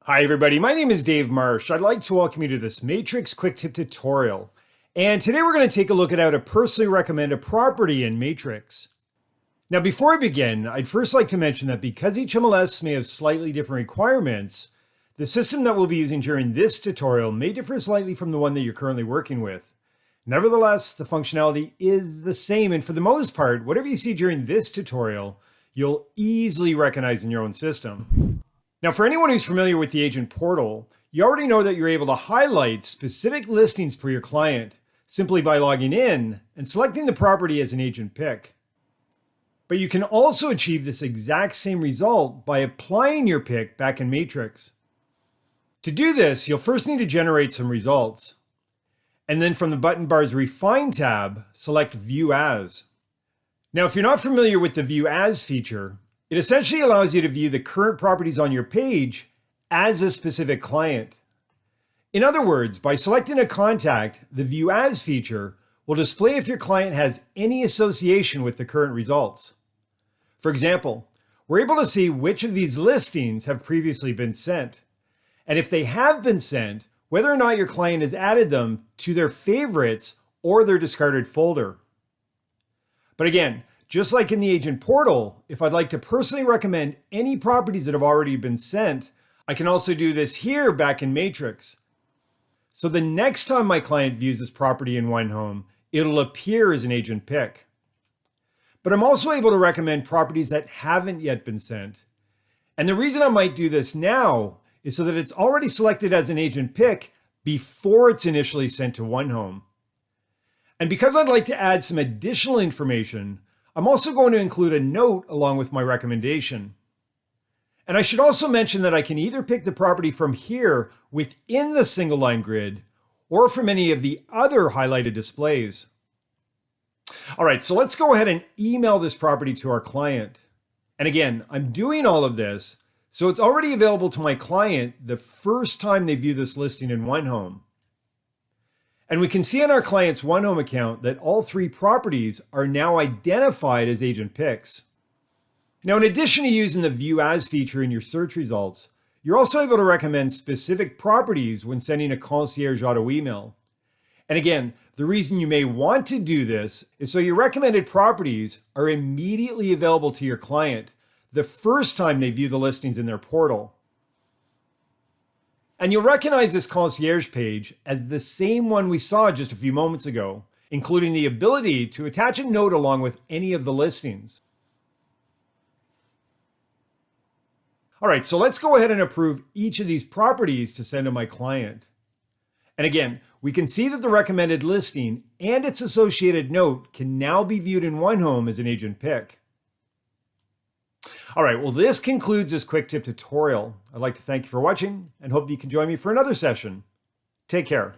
Hi everybody, my name is Dave Marsh. I'd like to welcome you to this Matrix quick tip tutorial. And today we're going to take a look at how to personally recommend a property in Matrix. Now before I begin, I'd first like to mention that because each MLS may have slightly different requirements, the system that we'll be using during this tutorial may differ slightly from the one that you're currently working with. Nevertheless, the functionality is the same, and for the most part, whatever you see during this tutorial, you'll easily recognize in your own system. Now, for anyone who's familiar with the agent portal, you already know that you're able to highlight specific listings for your client simply by logging in and selecting the property as an agent pick. But you can also achieve this exact same result by applying your pick back in Matrix. To do this, you'll first need to generate some results. And then from the button bar's Refine tab, select View As. Now, if you're not familiar with the View As feature, it essentially allows you to view the current properties on your page as a specific client. In other words, by selecting a contact, the View As feature will display if your client has any association with the current results. For example, we're able to see which of these listings have previously been sent, and if they have been sent, whether or not your client has added them to their favorites or their discarded folder. But again, just like in the agent portal, if I'd like to personally recommend any properties that have already been sent, I can also do this here back in Matrix. So the next time my client views this property in One Home, it'll appear as an agent pick. But I'm also able to recommend properties that haven't yet been sent. And the reason I might do this now is so that it's already selected as an agent pick before it's initially sent to One Home. And because I'd like to add some additional information, I'm also going to include a note along with my recommendation. And I should also mention that I can either pick the property from here within the single line grid or from any of the other highlighted displays. All right, so let's go ahead and email this property to our client. And again, I'm doing all of this so it's already available to my client the first time they view this listing in One Home. And we can see on our client's One Home account that all three properties are now identified as agent picks. Now, in addition to using the View As feature in your search results, you're also able to recommend specific properties when sending a Concierge auto email. And again, the reason you may want to do this is so your recommended properties are immediately available to your client the first time they view the listings in their portal. And you'll recognize this Concierge page as the same one we saw just a few moments ago, including the ability to attach a note along with any of the listings. All right, so let's go ahead and approve each of these properties to send to my client. And again, we can see that the recommended listing and its associated note can now be viewed in One Home as an agent pick. All right, well, this concludes this quick tip tutorial. I'd like to thank you for watching and hope you can join me for another session. Take care.